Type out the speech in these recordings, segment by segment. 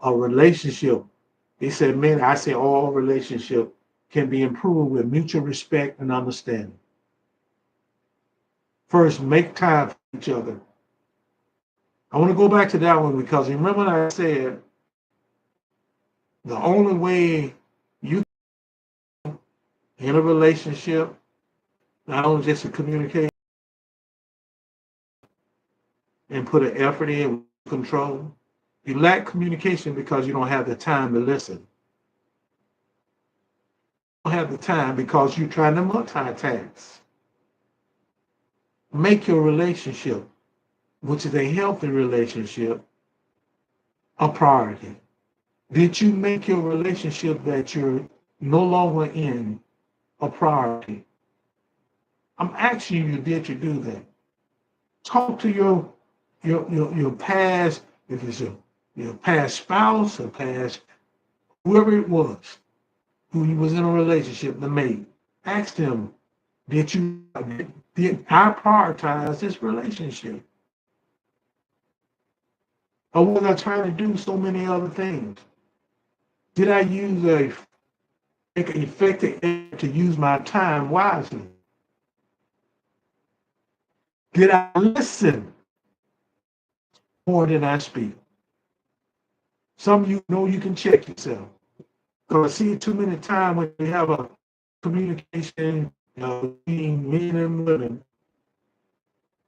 a relationship. He said, man, I say all relationship can be improved with mutual respect and understanding. First, make time for each other. I want to go back to that one because remember I said the only way you in a relationship, not only just to communicate and put an effort in with control, you lack communication because you don't have the time to listen. You don't have the time because you're trying to multitask. Make your relationship, which is a healthy relationship, a priority. Did you make your relationship that you're no longer in a priority? I'm asking you, did you do that? Talk to your past, if it's your past spouse or past whoever it was who you was in a relationship, the mate. Ask them, did I prioritize this relationship? Or was I trying to do so many other things? Did I make an effective effort to use my time wisely? Did I listen more than I speak? Some of you know you can check yourself. Because I see too many times when we have a communication between men and women,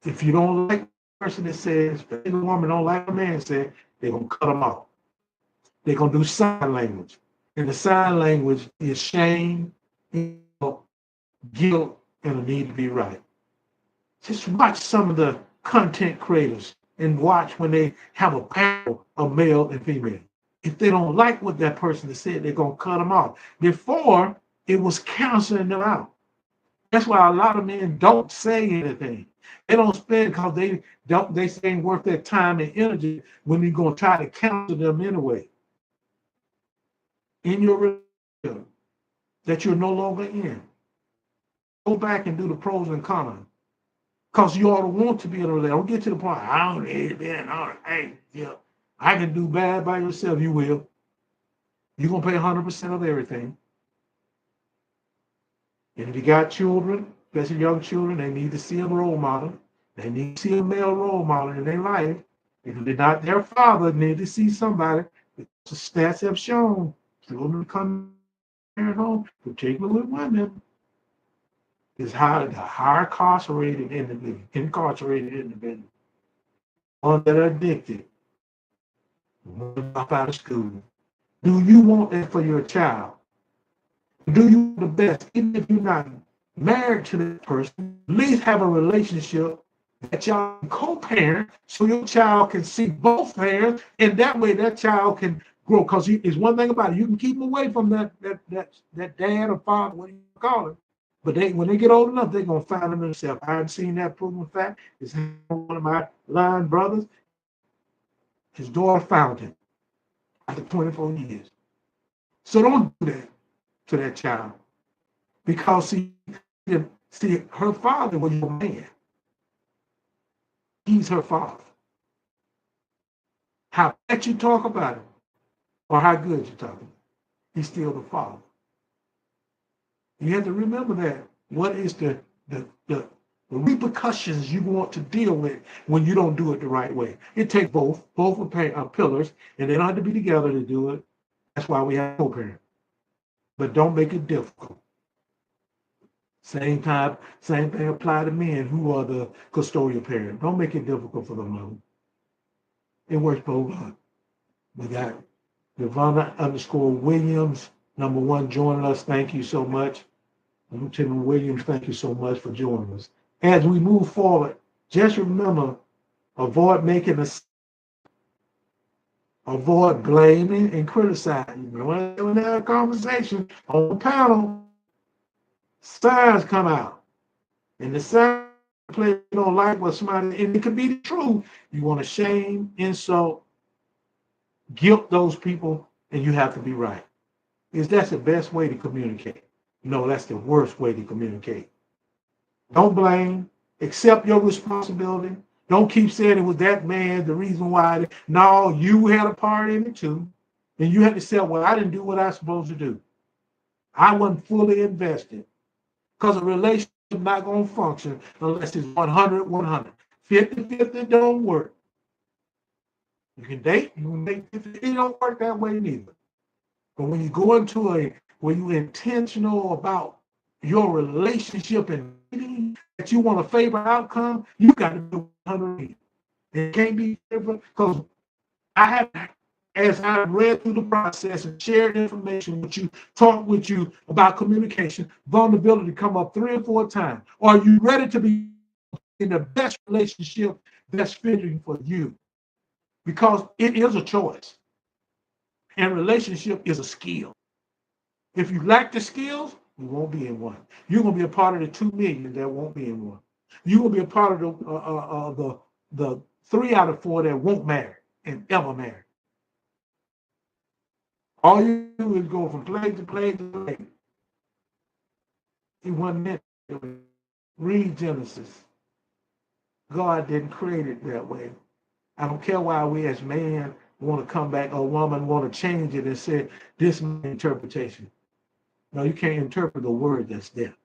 if you don't like the person that says, if the woman don't like a man says, they're going to cut them off. They're going to do sign language. And the sign language is shame, guilt, and a need to be right. Just watch some of the content creators and watch when they have a panel of male and female. If they don't like what that person has said, they're going to cut them off. Before, it was canceling them out. That's why a lot of men don't say anything. They don't spend because they say ain't worth their time and energy when you're going to try to counsel them anyway. In your relationship that you're no longer in. Go back and do the pros and cons. Because you ought to want to be in a relationship. Don't get to the point, I don't need to be in a hey, yeah, I can do bad by yourself. You will. You're going to pay 100% of everything. And if you got children, especially young children, they need to see a role model. They need to see a male role model in their life. If they're not their father, they need to see somebody. The stats have shown children come at home, particularly with women, is the higher incarcerated individual, ones that are addicted, drop out of school. Do you want that for your child? Do you want the best, even if you're not married to that person? At least have a relationship that y'all can co-parent so your child can see both parents, and that way that child can grow. Because it's one thing about it, you can keep them away from that dad or father, what do you call it. But when they get old enough, they're gonna find them themselves. I've seen that proven fact. It's one of my line brothers. His daughter found him after 24 years. So don't do that to that child. Because her father was your man. He's her father. How bad you talk about him or how good you talk about him, he's still the father. You have to remember that. What is the repercussions you want to deal with when you don't do it the right way? It takes both are pillars, and they don't have to be together to do it. That's why we have co-parent. But don't make it difficult. Same thing apply to men who are the custodial parent. Don't make it difficult for them. It works both ways. We got Nirvana _Williams, #1, joining us. Thank you so much. Lieutenant Williams, thank you so much for joining us. As we move forward, just remember, avoid making avoid blaming and criticizing. When we have a conversation on the panel, signs come out. And the signs play you don't like what somebody, and it could be the truth. You want to shame, insult, guilt those people, and you have to be right. Is that the best way to communicate? No, that's the worst way to communicate. Don't blame. Accept your responsibility. Don't keep saying it was that man the reason why. No, you had a part in it too. And you had to say, well, I didn't do what I was supposed to do. I wasn't fully invested. Because a relationship is not going to function unless it's 100, 100. 50-50 don't work. You can date, you can make 50, it don't work that way neither. But when you go into when you're intentional about your relationship and that you want a favorite outcome, you got to do 100. It can't be different because I have, as I read through the process and shared information with you, talked with you about communication, vulnerability come up 3 or 4 times. Are you ready to be in the best relationship that's fitting for you? Because it is a choice, and relationship is a skill. If you lack the skills, you won't be in one. You're gonna be a part of the 2 million that won't be in one. You're gonna be a part of the 3 out of 4 that won't marry and ever marry. All you do is go from plague to plague to plague. In 1 minute, read Genesis. God didn't create it that way. I don't care why we as man want to come back or woman want to change it and say this is my interpretation. No, you can't interpret the word that's there.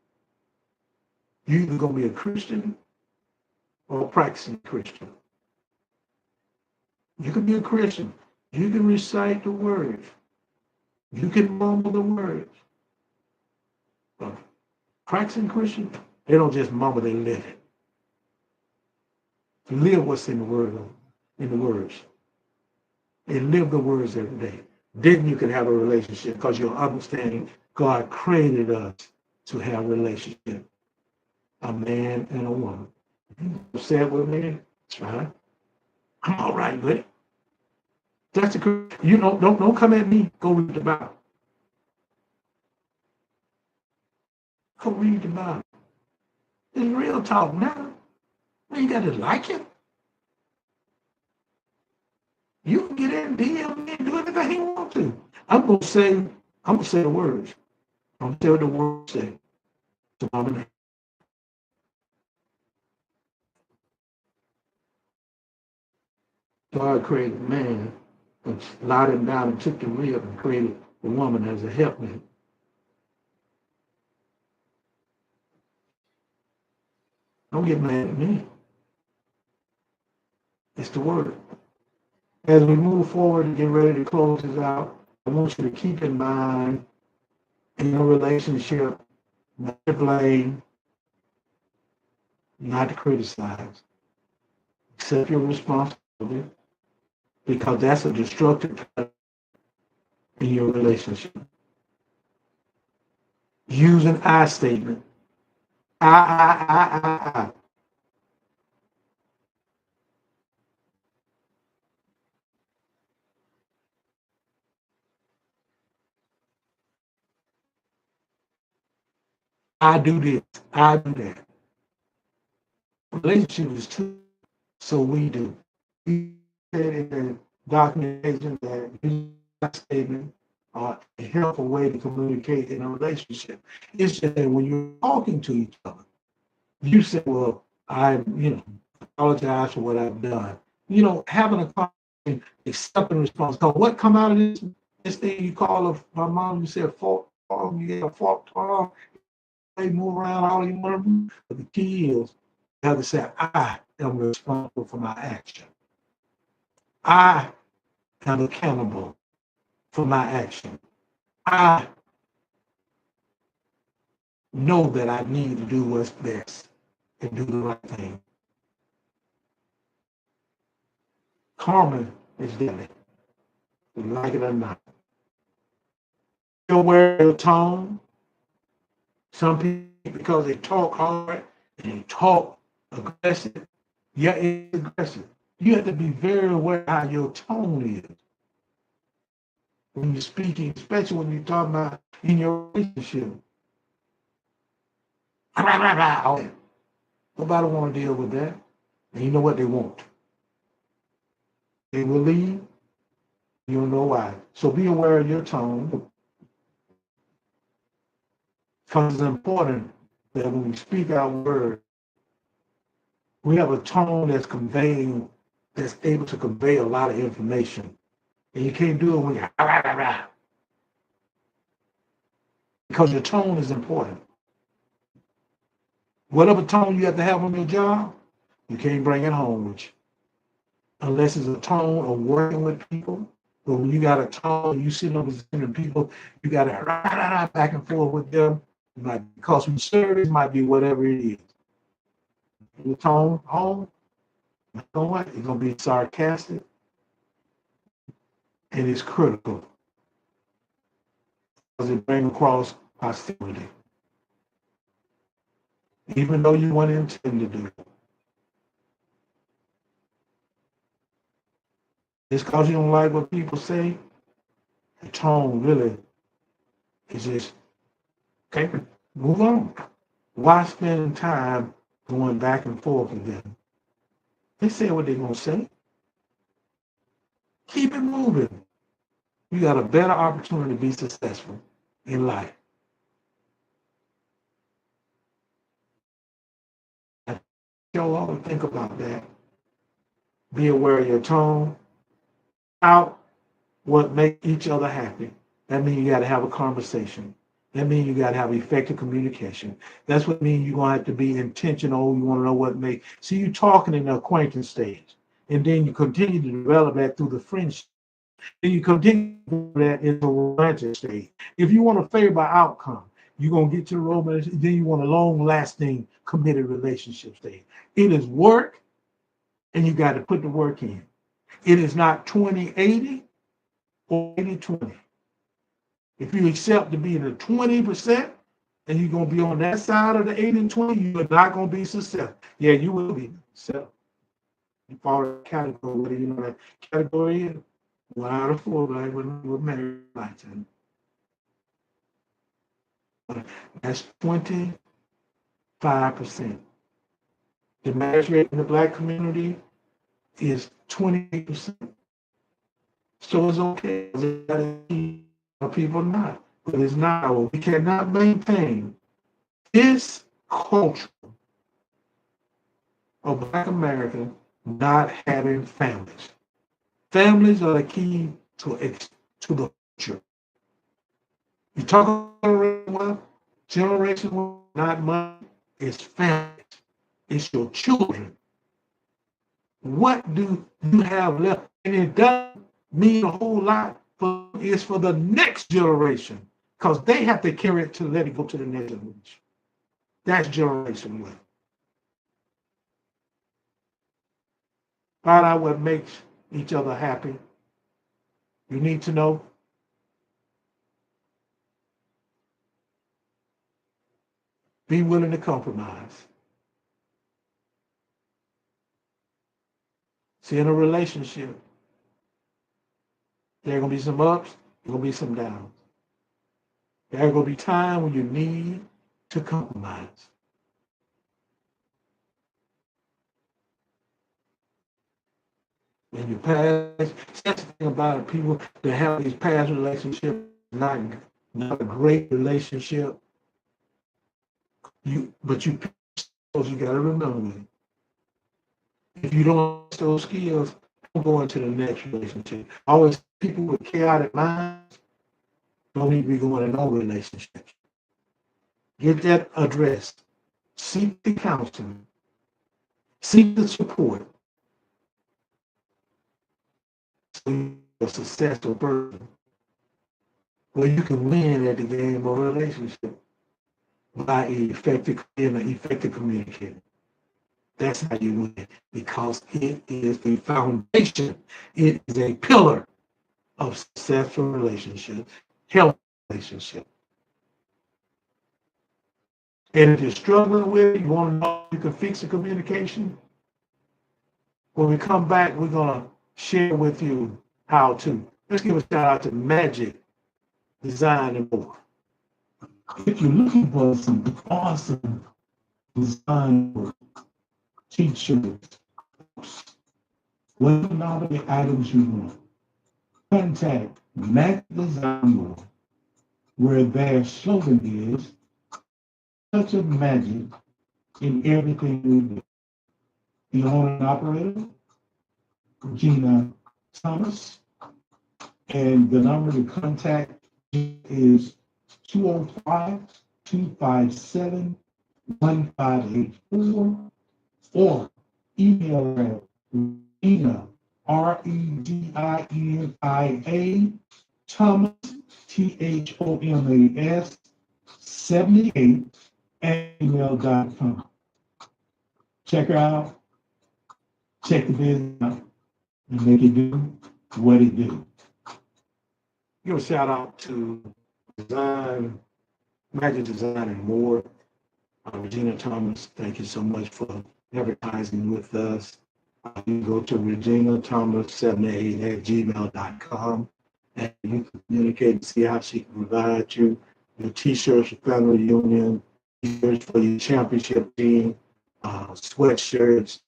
You're either gonna be a Christian or a practicing Christian. You can be a Christian. You can recite the words. You can mumble the words. But practicing Christian, they don't just mumble, they live it. Live what's in the word, in the words. And live the words every day. Then you can have a relationship because you're understanding God created us to have a relationship. A man and a woman. You say it with me, it's fine. I'm all right with it. That's a don't come at me. Go read the Bible. Go read the Bible. It's real talk now. You got to like it. You can get in DM me and do anything you want to. I'm gonna say the words. I'm gonna say what the words say. So I'm gonna God created man and allowed him down and took the rib and created the woman as a helpmate. Don't get mad at me. It's the word. As we move forward and get ready to close this out, I want you to keep in mind in your relationship, not to blame, not to criticize. Accept your responsibility because that's a destructive in your relationship. Use an I statement. I. I do this. I do that. Relationship is two, so we do. We said in the documentation that use I statement are a helpful way to communicate in a relationship. It's just that when you're talking to each other, you say, well, apologize for what I've done. Having a conversation, accepting response. Because what come out of this thing you call my mom, you said fault, you get a fault, they move around all you want to do. But the key is you have to say, I am responsible for my action. I am accountable for my action. I know that I need to do what's best and do the right thing. Karma is deadly, like it or not. You're aware of your tone. Some people, because they talk hard and they talk aggressive, yeah, it's aggressive. You have to be very aware of how your tone is when you're speaking, especially when you're talking about in your relationship. Nobody want to deal with that. And you know what they want. They will leave. You don't know why. So be aware of your tone. Because it's important that when we speak our word, we have a tone that's able to convey a lot of information And you can't do it when you're rah, rah, rah, because your tone is important. Whatever tone you have to have on your job, you can't bring it home with you. Unless it's a tone of working with people. But when you got a tone, you sit on the people, you got to rah, rah, rah, back and forth with them. It might be customer service, might be whatever it is. The tone home, you know what? It's going to be sarcastic and it's critical because it brings across hostility. Even though you want to intend to do it. Just because you don't like what people say, the tone really is just, okay, move on. Why spend time going back and forth with them? They say what they're going to say. Keep it moving. You got a better opportunity to be successful in life. Y'all always think about that. Be aware of your tone. Out what makes each other happy. That means you got to have a conversation. That means you got to have effective communication. That's what means you're going to have to be intentional. You want to know what makes. See, you talking in the acquaintance stage, and then you continue to develop that through the friendship. Then you continue that in the romantic stage. If you want a favorable outcome, you're going to get to the romance, then you want a long-lasting, committed relationship stage. It is work, and you got to put the work in. It is not 20-80 or 80-20. If you accept to be in the 20%, and you're going to be on that side of the 80-20, you're not going to be successful. Yeah, you will be successful. You fall in the category, whether you know that category is 1 out of 4, right? We're married lifetime. That's 25%. The marriage rate in the Black community is 28%. So it's okay. People not, but it's not. We cannot maintain this culture of Black America not having families. Families are the key to the future. You talk about generation, not money. It's families. It's your children. What do you have left? And it doesn't mean a whole lot. It's for the next generation, because they have to carry it to let it go to the next generation. That's generation one. Find out what makes each other happy. You need to know. Be willing to compromise. See, in a relationship, there are going to be some ups, there are going to be some downs. There are going to be times when you need to compromise. In your past, that's the thing about it, people that have these past relationships, not a great relationship. But you got to remember, if you don't have those skills, don't go into the next relationship. Always people with chaotic minds don't need to be going in no relationships. Get that addressed. Seek the counseling. Seek the support. So you're a successful person where you can win at the game of a relationship by being an effective communicator. That's how you win, because it is the foundation. It is a pillar of successful relationship, healthy relationship. And if you're struggling with it, you want to know if you can fix the communication, when we come back, we're going to share with you how to. Let's give a shout out to Magic Design and More. If you're looking for some awesome design work, t-shirts, whatever the items you want, contact Magic Design More, where their slogan is touch of magic in everything we do. The owner and operator, Regina Thomas, And the number to contact is 205-257-1584 or email at Regina, Redinia, Thomas, Thomas, 78 at gmail.com. Check her out, check the business out, and make it do what it do. Give a shout out to Design, Magic Design and more. Regina Thomas, thank you so much for advertising with us. You go to reginathomas78 at gmail.com and you can communicate and see how she can provide you your t-shirts for family reunion, t-shirts for your championship team, sweatshirts,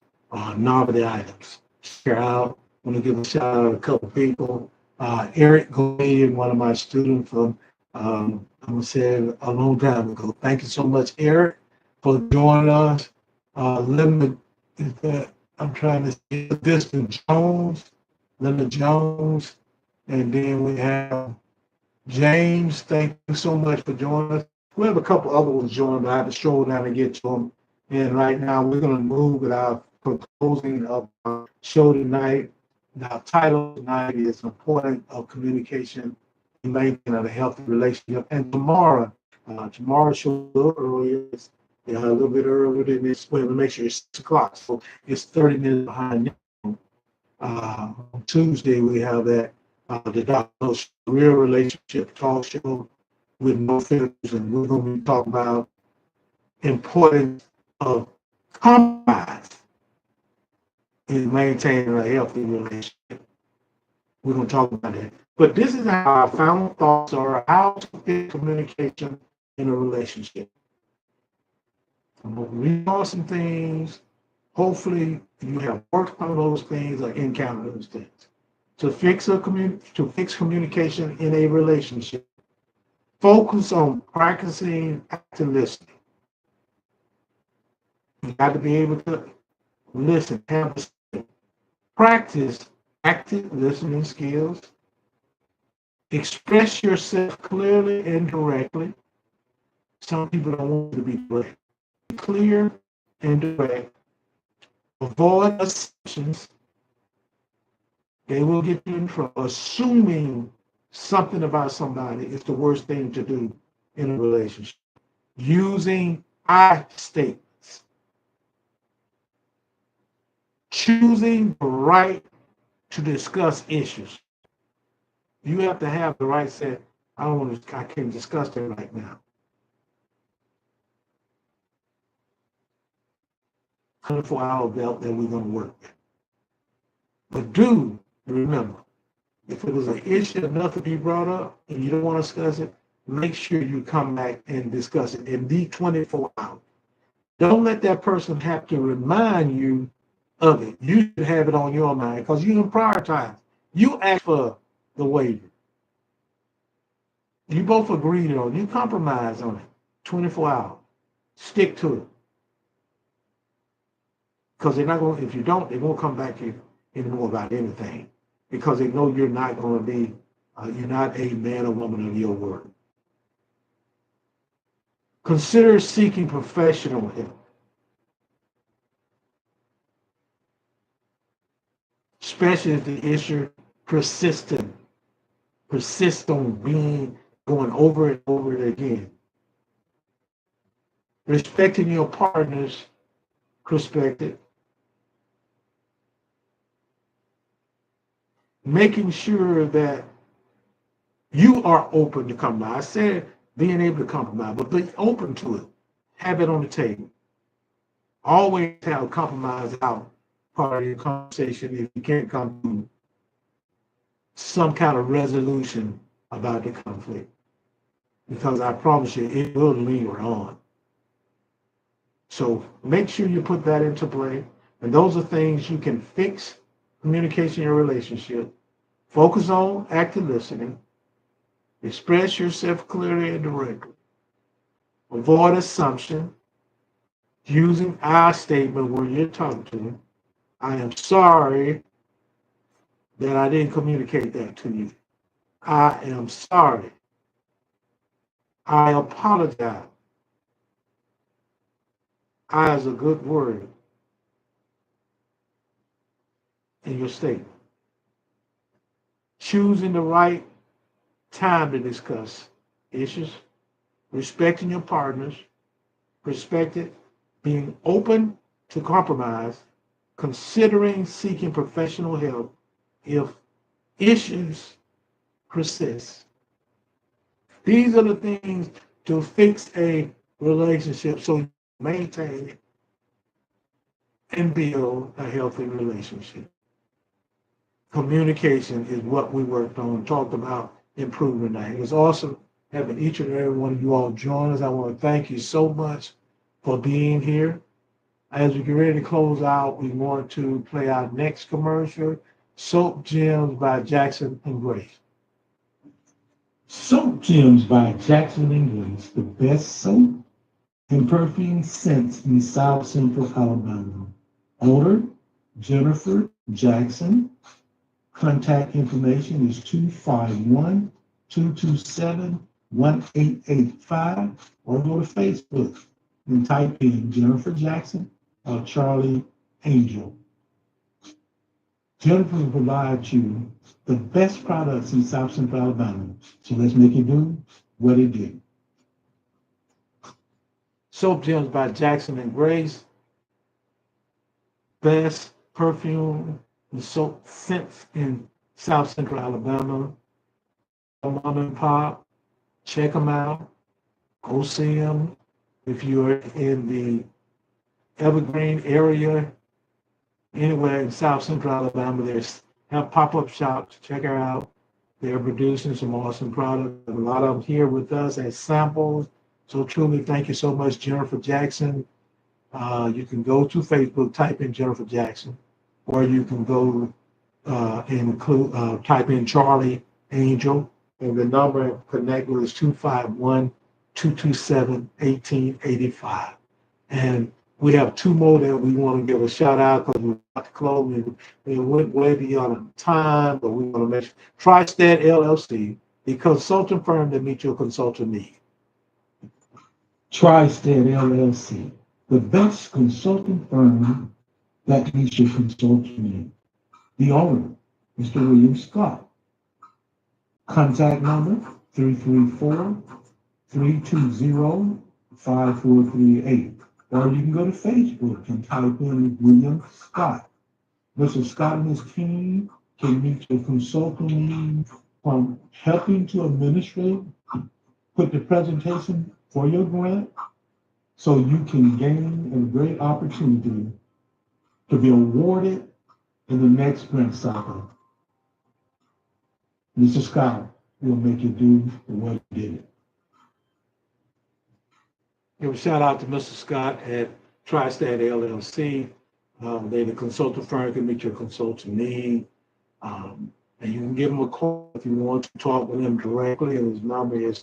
novelty items. Check her out. I want to give a shout out to a couple people. Eric Goldie, one of my students from, I'm going to say it a long time ago. Thank you so much, Eric, for joining us. I'm trying to see this to Jones, Linda Jones, and then we have James. Thank you so much for joining us. We have a couple other ones joining, but I have to stroll down and get to them. And right now, we're going to move with our closing of our show tonight. Our title tonight is Importance of Communication and Maintaining a Healthy Relationship. And tomorrow's show a little earlier. A little bit earlier than this. Well, we make sure it's 6 o'clock, so it's 30 minutes behind. On Tuesday, we have that the Dr. Real Relationship Talk Show with no filters, and we're going to be talking about importance of compromise in maintaining a healthy relationship. We're going to talk about that. But this is how our final thoughts are how to get communication in a relationship. I'm going to read off some things. Hopefully, you have worked on those things or encountered those things. To fix communication in a relationship, focus on practicing active listening. You got to be able to listen, practice active listening skills. Express yourself clearly and directly. Some people don't want to be direct. Clear and direct. Avoid assumptions. They will get you in trouble. Assuming something about somebody is the worst thing to do in a relationship. Using I statements. Choosing the right to discuss issues. You have to have the right set. I can't discuss that right now. 24-hour belt that we're going to work with. But do remember, if it was an issue enough to be brought up and you don't want to discuss it, make sure you come back and discuss it in the 24 hours. Don't let that person have to remind you of it. You should have it on your mind because you can prioritize. You ask for the waiver. You both agreed on it. You compromise on it. 24 hours. Stick to it. Because they're not going. If you don't, they won't come back to you anymore about anything. Because they know you're not going to be. You're not a man or woman of your word. Consider seeking professional help. Especially if the issue persists on going over and over it again. Respecting your partner's perspective. Making sure that you are open to compromise. I said being able to compromise, but be open to it. Have it on the table. Always have compromise out part of your conversation if you can't come to some kind of resolution about the conflict. Because I promise you, it will linger on. So make sure you put that into play. And those are things you can fix communication in your relationship. Focus on active listening. Express yourself clearly and directly. Avoid assumption. Using I statement when you're talking to them. I am sorry that I didn't communicate that to you. I am sorry. I apologize. I is a good word in your statement. Choosing the right time to discuss issues, respecting your partners, respected, being open to compromise, considering seeking professional help if issues persist. These are the things to fix a relationship so you maintain and build a healthy relationship. Communication is what we worked on and talked about improving tonight. It was awesome having each and every one of you all join us. I want to thank you so much for being here. As we get ready to close out, we want to play our next commercial, Soap Gems by Jackson and Grace. Soap Gems by Jackson and Grace, the best soap and perfume scents in South Central Alabama. Owner, Jennifer Jackson. Contact information is 251-227-1885, or go to Facebook and type in Jennifer Jackson or Charlie Angel. Jennifer will provide you the best products in South Central Alabama. So let's make it do what it did. Soap Gems by Jackson and Grace. Best perfume and soap scents in South Central Alabama. Mom and pop, check them out. Go see them. If you're in the Evergreen area, anywhere in South Central Alabama, there's have pop-up shops. Check her out. They're producing some awesome products. A lot of them here with us as samples. So truly, thank you so much, Jennifer Jackson. You can go to Facebook, type in Jennifer Jackson, or you can go type in Charlie Angel, and the number to connect with is 251-227-1885. And we have two more that we want to give a shout out because we're about to close. We went way beyond time, but we want to make sure. TriStat LLC, the consulting firm that meets your consultant need. TriStat LLC, the best consulting firm that meets your consultant need. The owner, Mr. William Scott. Contact number 334-320-5438. Or you can go to Facebook and type in William Scott. Mr. Scott and his team can meet your consulting needs from helping to administrate, put the presentation for your grant so you can gain a great opportunity to be awarded in the next grant cycle. Mr. Scott will make you do what you did. Give a shout out to Mr. Scott at TriStat LLC. They're the consultant firm can meet your consultant need. And you can give them a call if you want to talk with them directly. And his number is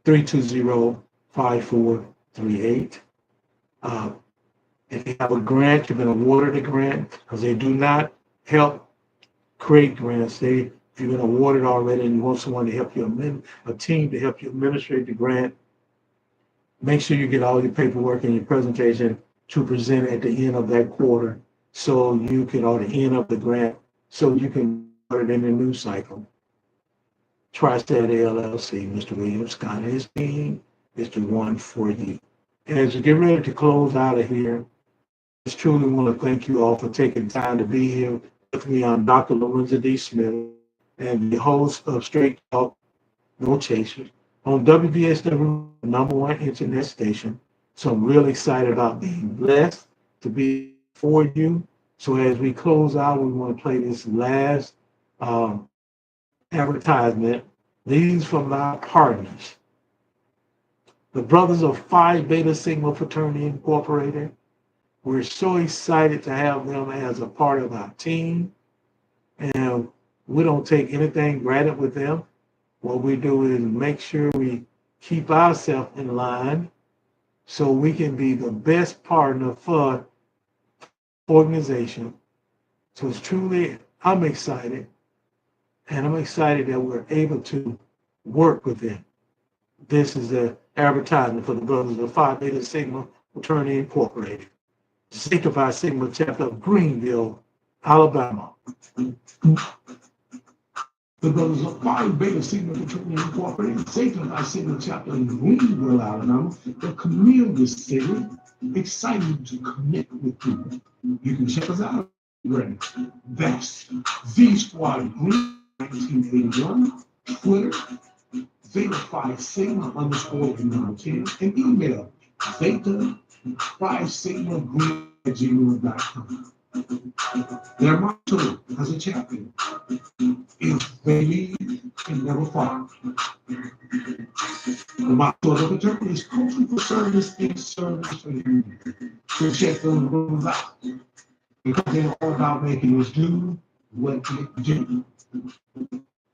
334-320-5438. If you have a grant, you've been awarded a grant, because they do not help create grants. If you've been awarded already and you want someone to help you, a team to help you administrate the grant, make sure you get all your paperwork and your presentation to present at the end of that quarter, so you can, or the end of the grant, so you can put it in the new cycle. TriStat LLC, Mr. William Scott and his team is the one for you. And as we get ready to close out of here, I just truly want to thank you all for taking time to be here with me. I'm Dr. Lorenzo D. Smith, and the host of Straight Talk, No Chasers, on WBSW, the #1 internet station. So I'm really excited about being blessed to be for you. So as we close out, we want to play this last advertisement. These from our partners, the Brothers of Phi Beta Sigma Fraternity Incorporated. We're so excited to have them as a part of our team, and we don't take anything granted with them. What we do is make sure we keep ourselves in line so we can be the best partner for organization. So it's truly, I'm excited And I'm excited that we're able to work with them. This is the advertisement for the Brothers of Phi Beta Sigma Fraternity Incorporated, Sanctified Sigma chapter of Greenville, Alabama. The Brothers of Phi Beta Sigma Fraternity Incorporated, Sanctified Sigma chapter in Greenville, Alabama, the community city, excited to connect with you. You can check us out. That's V Squad Green 1981, Twitter, Zeta Phi Sigma _ number 10, and email Zeta Phi Sigma Green at gmail.com. Their motto as a champion is they lead and never follow. The motto of the fraternity is coaching for service in service for you. So check those rooms out because they're all about making us do what it do.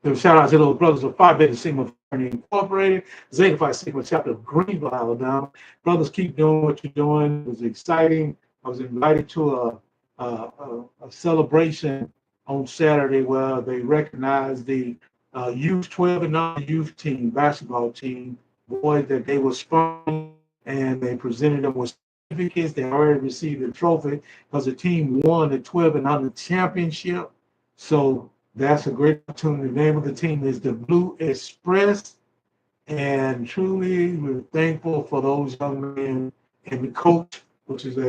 So shout out to those brothers of Phi Beta Sigma Fraternity Incorporated, Zeta Phi Sigma chapter of Greenville, Alabama. Brothers, keep doing what you're doing. It was exciting. I was invited to a celebration on Saturday where they recognized the youth 12 and under youth team, basketball team, boys that they were sponsoring, and they presented them with certificates. They already received a trophy because the team won the 12 and under championship. So that's a great opportunity. The name of the team is the Blue Express. And truly, we're thankful for those young men and the coach, which is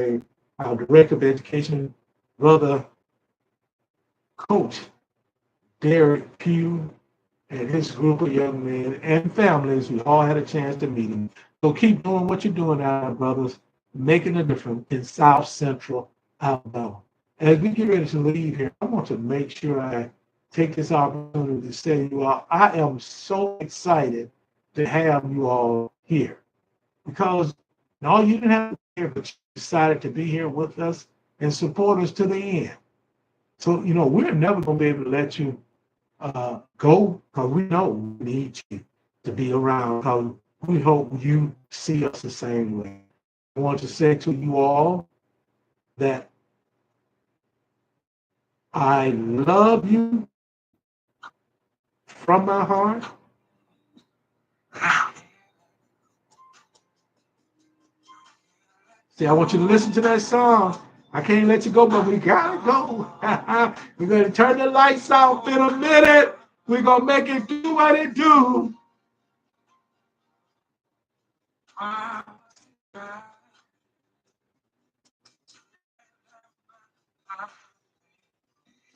our director of education, brother, Coach Derek Pugh, and his group of young men and families. We all had a chance to meet them. So keep doing what you're doing now, brothers, making a difference in South Central Alabama. As we get ready to leave here, I want to make sure I take this opportunity to say to you all, I am so excited to have you all here because no, you didn't have to be here, but you decided to be here with us and support us to the end. So, we're never going to be able to let you go because we know we need you to be around because we hope you see us the same way. I want to say to you all that I love you from my heart. See, I want you to listen to that song. I can't let you go, but we gotta go. We're gonna turn the lights off in a minute. We're gonna make it do what it do.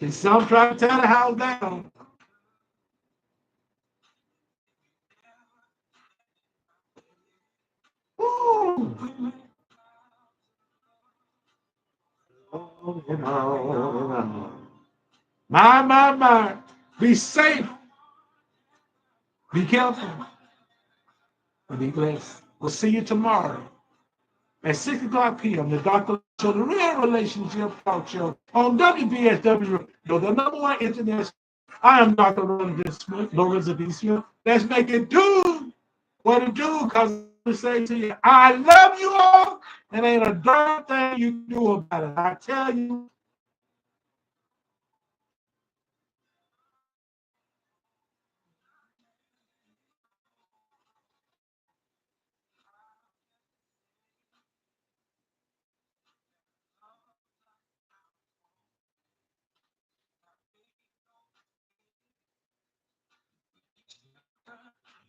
And some try to tear the house down. Ooh. My. Be safe. Be careful. And be blessed. We'll see you tomorrow at 6 o'clock p.m. The Dr. Show, the Real Relationship Talk Show on WBSW, the number one internet. I am Dr. Lorenzo D. Smith. Let's make it do what it do, because I say to you, I love you all, and ain't a darn thing you can do about it. I tell you,